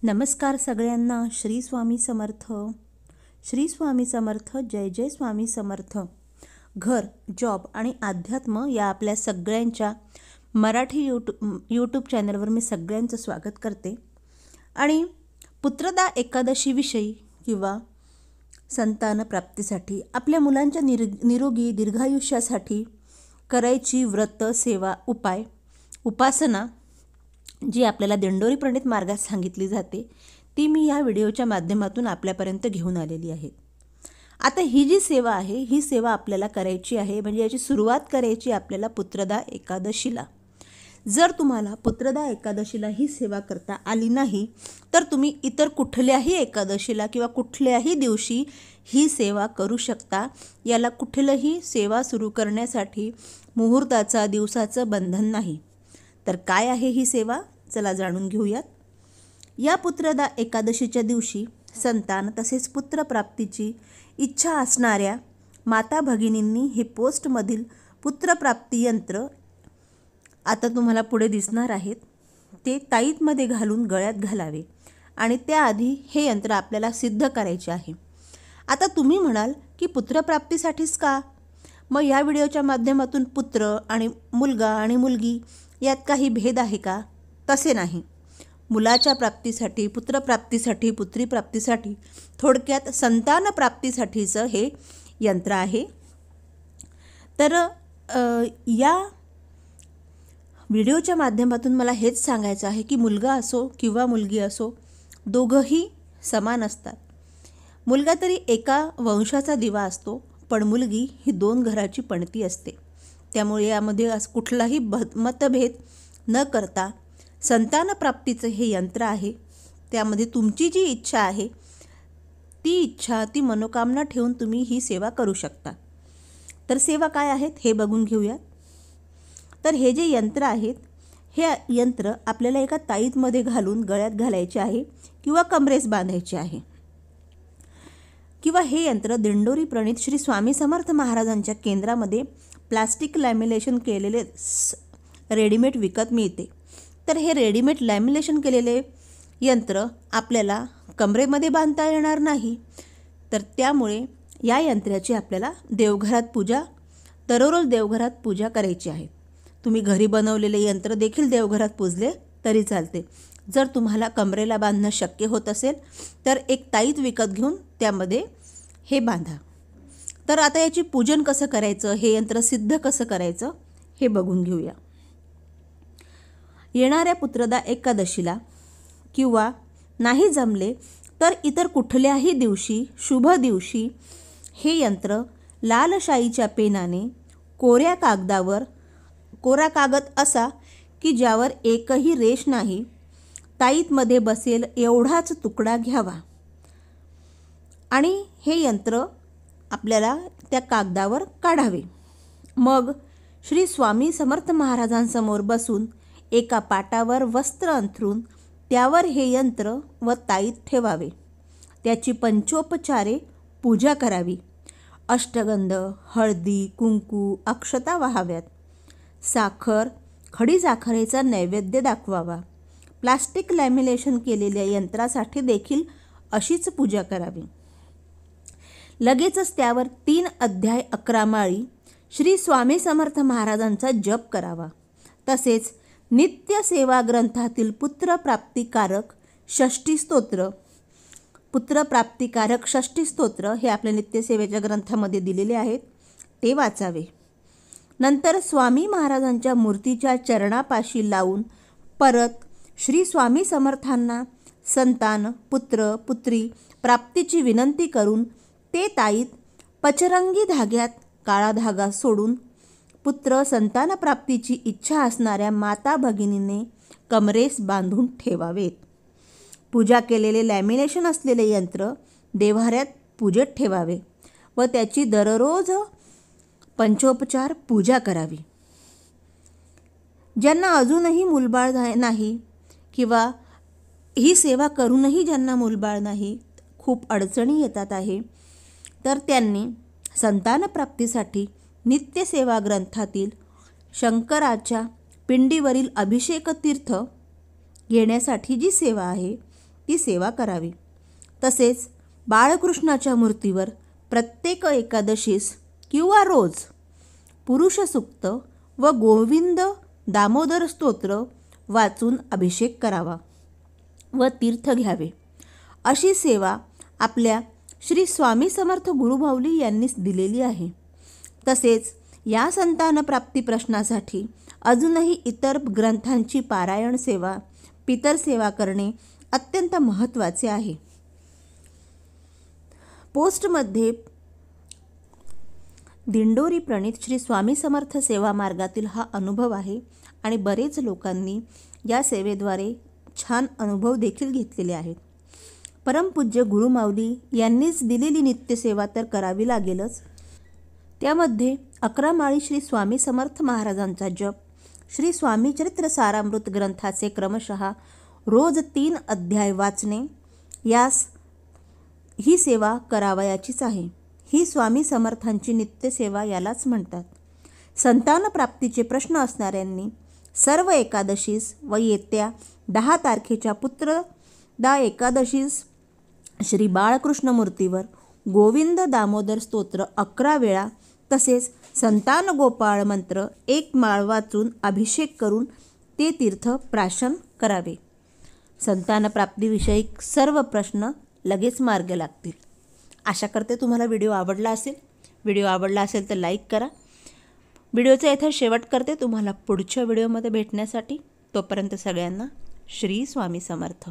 नमस्कार सगळ्यांना. श्री स्वामी समर्थ. श्री स्वामी समर्थ. जय जय स्वामी समर्थ. घर, जॉब आणि अध्यात्म या आपल्या सगळ्यांच्या मराठी यूट्यूब चॅनलवर मी सगळ्यांचं स्वागत करते. आणि पुत्रदा एकादशीविषयी किंवा संतान प्राप्तीसाठी आपल्या मुलांच्या निरोगी दीर्घायुष्यासाठी करायची व्रत, सेवा, उपाय, उपासना जी आपल्याला दिंडोरी प्रणित मार्गात सांगितली जाते ती मी या व्हिडिओच्या माध्यमातून आपल्यापर्यंत घेऊन आलेली आहे. आता ही जी सेवा आहे ही सेवा आपल्याला करायची आहे, म्हणजे याची सुरुवात करायची आपल्याला पुत्रदा एकादशीला. जर तुम्हाला पुत्रदा एकादशीला ही सेवा करता आली नाही तर तुम्ही इतर कुठल्याही एकादशीला किंवा कुठल्याही दिवशी ही सेवा करू शकता. याला कुठलंही सेवा सुरू करण्यासाठी मुहूर्ताचा, दिवसाचं बंधन नाही. तर काय आहे ही सेवा, चला जाणून घेऊयात. या पुत्रदा एकादशीच्या दिवशी संतान तसेच पुत्रप्राप्तीची इच्छा असणाऱ्या माता भगिनींनी हे पोस्टमधील पुत्रप्राप्ती यंत्र आता तुम्हाला पुढे दिसणार आहेत ते ताईतमध्ये घालून गळ्यात घालावे आणि त्याआधी हे यंत्र आपल्याला सिद्ध करायचे आहे. आता तुम्ही म्हणाल की पुत्रप्राप्तीसाठीच का? मग या व्हिडिओच्या माध्यमातून पुत्र आणि मुलगा आणि मुलगी यात काही भेद आहे का? तसे नाही. मुलाच्या प्राप्तीसाठी, पुत्रप्राप्तीसाठी, पुत्रीप्राप्तीसाठी, थोडक्यात संतान प्राप्तीसाठीचं हे यंत्र आहे. तर या व्हिडिओच्या माध्यमातून मला हेच सांगायचं आहे की मुलगा असो किंवा मुलगी असो, दोघंही समान असतात. मुलगा तरी एका वंशाचा दिवा असतो, पण मुलगी ही 2 घराची पणती असते. त्यामुळे यामध्ये कुठलाही मतभेद न करता संतान प्राप्तीचं हे यंत्र आहे. त्यामध्ये तुमची जी इच्छा आहे ती इच्छा, ती मनोकामना ठेवून तुम्ही ही सेवा करू शकता. तर सेवा काय आहेत हे बघून घेऊयात. तर हे जे यंत्र आहेत हे यंत्र आपल्याला एका ताईतमध्ये घालून गळ्यात घालायचे आहे किंवा कमरेस बांधायचे आहे. किंवा हे यंत्र दिंडोरी प्रणित श्री स्वामी समर्थ महाराजांच्या केंद्रामध्ये प्लास्टिक लॅमिनेशन केलेले रेडीमेड विकत मिळते. तर हे रेडीमेड लॅमिनेशन केलेले यंत्र आपल्याला कमरेमध्ये बांधता येणार नाही. तर त्यामुळे या यंत्राची आपल्याला देवघरात पूजा, दररोज देवघरात पूजा करायची आहे. तुम्ही घरी बनवलेले यंत्र देखील देवघरात पूजले तरी चालते. जर तुम्हाला कमरेला बांधणं शक्य होत असेल तर एक ताईत विकत घेऊन त्यामध्ये हे बांधा. तर आता याची पूजन कसं करायचं, हे यंत्र सिद्ध कसं करायचं हे बघून घेऊया. येणाऱ्या पुत्रदा एकादशीला किंवा नाही जमले तर इतर कुठल्याही दिवशी, शुभ दिवशी हे यंत्र लाल शाईच्या पेनाने कोऱ्या कागदावर, कोरा कागद असा की ज्यावर एकही रेष नाही, ताईतमध्ये बसेल एवढाच तुकडा घ्यावा आणि हे यंत्र आपल्याला त्या कागदावर काढावे. मग श्री स्वामी समर्थ महाराजांसमोर बसून एका पाटावर वस्त्र अंथरून त्यावर हे यंत्र व ताईत ठेवावे. त्याची पंचोपचारे पूजा करावी. अष्टगंध, हळदी, कुंकू, अक्षता वाहाव्यात. साखर, खडी साखरेचा नैवेद्य दाखवावा. प्लास्टिक लॅमिनेशन केलेल्या यंत्रासाठी देखील अशीच पूजा करावी. लगेचच त्यावर 3 अध्याय 11 माळी श्री स्वामी समर्थ महाराजांचा जप करावा. तसेच नित्य सेवा ग्रंथातील पुत्रप्राप्तिकारक षष्ठी स्तोत्र, पुत्रप्राप्तिकारक षष्ठी स्तोत्र हे आपल्या नित्यसेवेच्या ग्रंथामध्ये दिलेले आहेत, ते वाचावे. नंतर स्वामी महाराजांच्या मूर्तीच्या चरणापाशी लावून परत श्री स्वामी समर्थांना संतान, पुत्र, पुत्री प्राप्तीची विनंती करून ते ताईत पचरंगी धाग्यात काळा धागा सोडून पुत्र संतान प्राप्तीची इच्छा असणाऱ्या माता भगिनीने कमरेस बांधून ठेवावेत. पूजा केलेले लॅमिनेशन असलेले यंत्र देव्हाऱ्यात पूजेत ठेवावे व त्याची दररोज पंचोपचार पूजा करावी. ज्यांना अजूनही मूलबाळ नाही किंवा ही सेवा करूनही ज्यांना मूलबाळ नाही, खूप अडचणी येतात आहे, तर त्यांनी संतान प्राप्तीसाठी नित्यसेवा ग्रंथातील शंकराच्या पिंडीवरील अभिषेक तीर्थ घेण्यासाठी जी सेवा आहे ती सेवा करावी. तसेच बाळकृष्णाच्या मूर्तीवर प्रत्येक एकादशीस किंवा रोज पुरुष सूक्त व गोविंद दामोदर स्तोत्र वाचून अभिषेक करावा व तीर्थ घ्यावे. अशी सेवा आपल्या श्री स्वामी समर्थ गुरुमाऊली यांनीच दिलेली आहे. तसेच या संतानप्राप्ती प्रश्नासाठी अजूनही इतर ग्रंथांची पारायण सेवा, पितर सेवा करणे अत्यंत महत्त्वाचे आहे. पोस्टमध्ये दिंडोरी प्रणीत श्री स्वामी समर्थ सेवा मार्गातील हा अनुभव आहे आणि बरेच लोकांनी या सेवेद्वारे छान अनुभव देखील घेतलेले आहेत. परमपूज्य गुरुमाऊली यांनीच दिलेली नित्यसेवा तर करावी लागेलच. त्यामध्ये 11 माळी श्री स्वामी समर्थ महाराजांचा जप, श्री स्वामी चरित्र सारामृत ग्रंथाचे क्रमशः रोज 3 अध्याय वाचणे, यास ही सेवा करावयाचीच आहे. ही स्वामी समर्थांची नित्यसेवा यालाच म्हणतात. संतान प्राप्तीचे प्रश्न असणाऱ्यांनी सर्व एकादशीस व येत्या 10 तारखेच्या पुत्रदा एकादशीस श्री बाळकृष्ण मूर्तीवर गोविंद दामोदर स्तोत्र 11 वेळा तसेच संतान गोपाळ मंत्र 1 माळ वाचून अभिषेक करून ते तीर्थ प्राशन करावे. संतान प्राप्तीविषयी सर्व प्रश्न लगेच मार्गी लागतील. आशा करते तुम्हाला व्हिडिओ आवडला असेल. व्हिडिओ आवडला असेल तर लाईक करा. व्हिडिओचा इथे शेवट करते. तुम्हाला पुढच्या व्हिडिओमध्ये भेटण्यासाठी तोपर्यंत सगळ्यांना श्री स्वामी समर्थ.